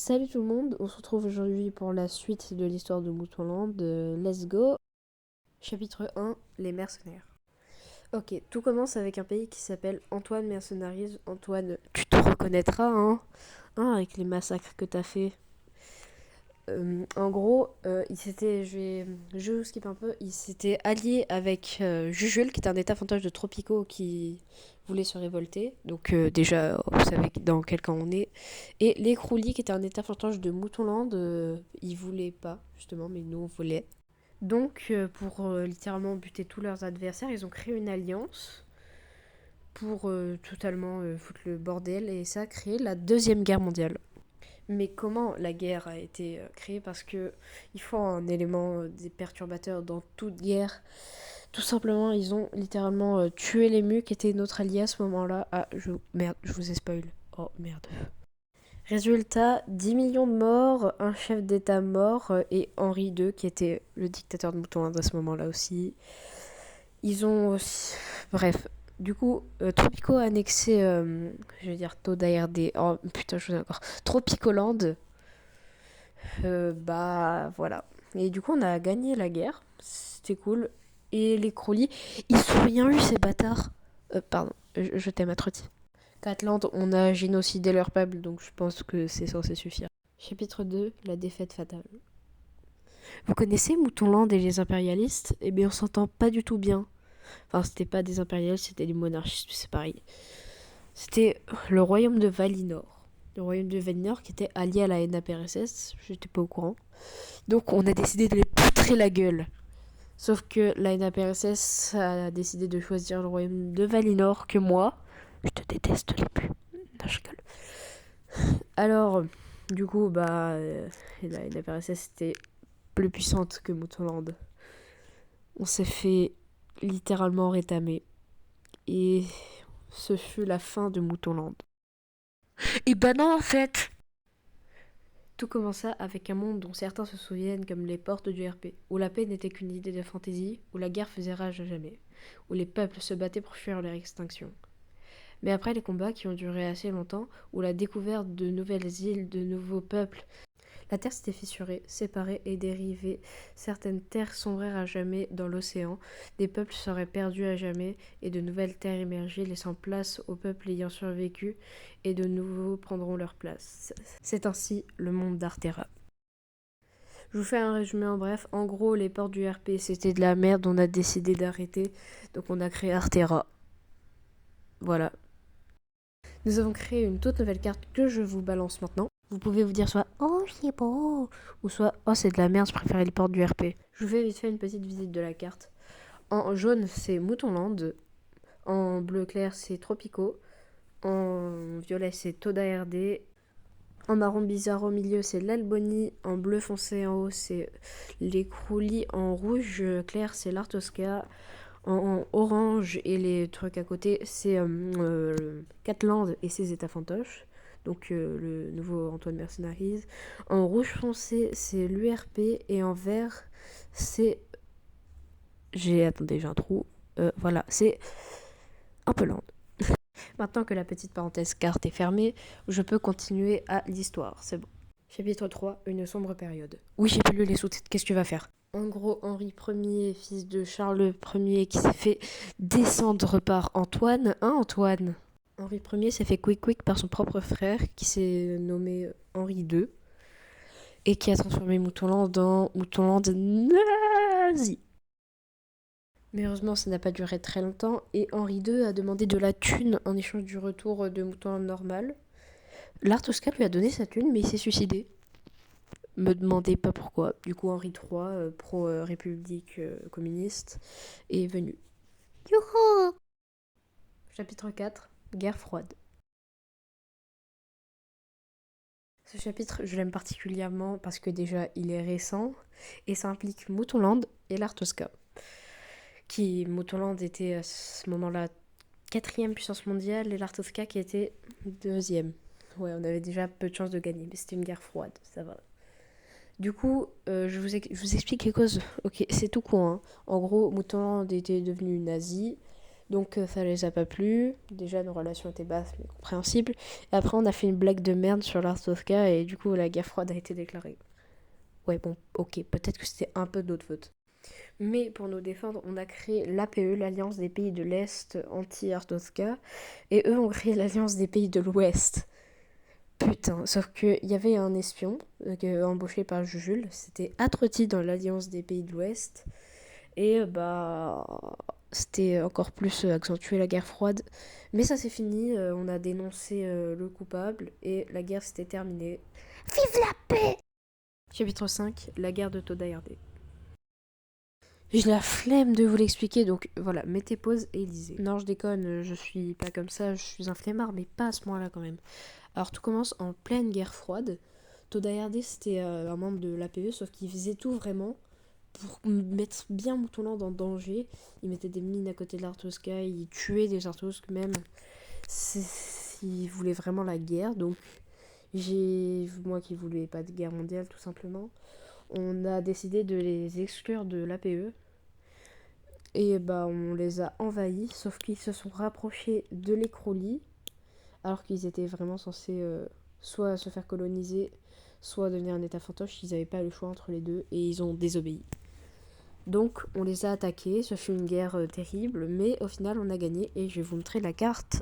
Salut tout le monde, on se retrouve aujourd'hui pour la suite de l'histoire de Moutonland. Let's go. Chapitre 1, les mercenaires. Ok, tout commence avec un pays qui s'appelle Antoine Mercenaries. Antoine, tu te reconnaîtras, hein, avec les massacres que t'as fait. En gros, il s'était, je skip un peu, il s'était allié avec Jujul, qui est un état fantoche de Tropico qui voulait se révolter. Donc déjà, vous savez dans quel camp on est. Et les Croulis, qui était un état fantoche de Moutonland, ils voulaient pas, justement, mais nous on voulait. Donc pour littéralement buter tous leurs adversaires, ils ont créé une alliance pour totalement foutre le bordel et ça a créé la Deuxième Guerre mondiale. Mais comment la guerre a été créée? Parce que il faut un élément des perturbateurs dans toute guerre. Tout simplement, ils ont littéralement tué les Mus qui étaient notre allié à ce moment-là. Ah, merde, je vous ai spoil. Oh merde. Résultat, 10 millions de morts, un chef d'État mort et Henri II qui était le dictateur de Mouton à ce moment-là aussi. Ils ont aussi... Bref. Du coup, Tropico a annexé, je veux dire, Toda RD. Oh putain, je vous ai encore. Tropicoland. Bah voilà. Et du coup, on a gagné la guerre. C'était cool. Et les Crowley, ils ont rien eu, ces bâtards. Pardon, je t'aime, Atroti. Catland, on a génocidé leur peuple, donc je pense que c'est censé suffire. Chapitre 2, la défaite fatale. Vous connaissez Moutonland et les impérialistes? Eh bien, on s'entend pas du tout bien. Enfin, c'était pas des impérialistes, c'était des monarchistes, c'est pareil. C'était le royaume de Valinor. Le royaume de Valinor qui était allié à la NAPRSS, j'étais pas au courant. Donc on a décidé de les poutrer la gueule. Sauf que la NAPRSS a décidé de choisir le royaume de Valinor que moi. Je te déteste les plus. Non, je rigole. Alors, du coup, la NAPRSS était plus puissante que Moutonland. On s'est fait littéralement rétamer. Et ce fut la fin de Moutonland. Et bah non, en fait. Tout commença avec un monde dont certains se souviennent comme les portes du RP, où la paix n'était qu'une idée de fantaisie, où la guerre faisait rage à jamais, où les peuples se battaient pour fuir leur extinction. Mais après les combats qui ont duré assez longtemps, où la découverte de nouvelles îles, de nouveaux peuples, la terre s'était fissurée, séparée et dérivée. Certaines terres sombrèrent à jamais dans l'océan, des peuples seraient perdus à jamais, et de nouvelles terres émergées, laissant place aux peuples ayant survécu, et de nouveaux prendront leur place. C'est ainsi le monde d'Artera. Je vous fais un résumé en bref. En gros, les portes du RP, c'était de la merde, on a décidé d'arrêter, donc on a créé Artera. Voilà. Nous avons créé une toute nouvelle carte que je vous balance maintenant. Vous pouvez vous dire soit oh c'est beau ou soit oh c'est de la merde, je préfère les portes du RP. Je vous fais vite fait une petite visite de la carte. En jaune c'est Moutonland, en bleu clair c'est Tropico, en violet c'est Toda RD, en marron bizarre au milieu c'est l'Alboni, en bleu foncé en haut c'est les Croulis, en rouge clair c'est l'Artosca, en orange et les trucs à côté, c'est Catland et ses états fantoches. Donc le nouveau Antoine Mercenaries. En rouge foncé, c'est l'URP. Et en vert, c'est... Attendez, j'ai un trou. Voilà, c'est un peu lent. Maintenant que la petite parenthèse carte est fermée, je peux continuer à l'histoire. C'est bon. Chapitre 3, une sombre période. Oui, j'ai pu lu les sous-titres, qu'est-ce que tu vas faire? En gros, Henri Ier, fils de Charles Ier, qui s'est fait descendre par Antoine. Hein, Antoine? Henri Ier s'est fait quick par son propre frère, qui s'est nommé Henri II, et qui a transformé Moutonland en Moutonland nazi. Mais heureusement, ça n'a pas duré très longtemps, et Henri II a demandé de la thune en échange du retour de Moutonland normal. L'Artosca lui a donné sa thune, mais il s'est suicidé. Me demandez pas pourquoi. Du coup, Henri III, pro-république communiste, est venu. Youhou! Chapitre 4, guerre froide. Ce chapitre, je l'aime particulièrement parce que déjà, il est récent et ça implique Moutonland et l'Artosca. Moutonland était à ce moment-là quatrième puissance mondiale et l'Artosca qui était deuxième. Ouais, on avait déjà peu de chances de gagner, mais c'était une guerre froide, ça va. Du coup, je vous explique les causes. Ok, c'est tout con. Hein. En gros, Moutonland était devenu nazi. Donc ça les a pas plu. Déjà nos relations étaient basses mais compréhensibles. Et après on a fait une blague de merde sur l'Artovska et du coup la guerre froide a été déclarée. Ouais bon ok, peut-être que c'était un peu de notre faute. Mais pour nous défendre, on a créé l'APE, l'Alliance des pays de l'Est anti-Artovska. Et eux ont créé l'Alliance des pays de l'Ouest. Putain, sauf qu'il y avait un espion embauché par Jules, c'était Atroti dans l'Alliance des pays de l'Ouest. Et bah, c'était encore plus accentué la guerre froide. Mais ça c'est fini, on a dénoncé le coupable et la guerre s'était terminée. Vive la paix! Chapitre 5, la guerre de Toda-Erdé. J'ai la flemme de vous l'expliquer, donc voilà, mettez pause et lisez. Non, je déconne, je suis pas comme ça, je suis un flemmard, mais pas à ce point-là quand même. Alors tout commence en pleine guerre froide. Toda-Erdé, c'était un membre de l'APE, sauf qu'il faisait tout vraiment pour mettre bien Moutonland en danger. Il mettait des mines à côté de l'Artoska, il tuait des Artosques même. Il voulait vraiment la guerre, donc moi qui voulais pas de guerre mondiale tout simplement, on a décidé de les exclure de l'APE. Et bah on les a envahis, sauf qu'ils se sont rapprochés de l'Écrolie, alors qu'ils étaient vraiment censés soit se faire coloniser, soit devenir un état fantoche. Ils n'avaient pas le choix entre les deux et ils ont désobéi. Donc on les a attaqués, ce fut une guerre terrible, mais au final on a gagné et je vais vous montrer la carte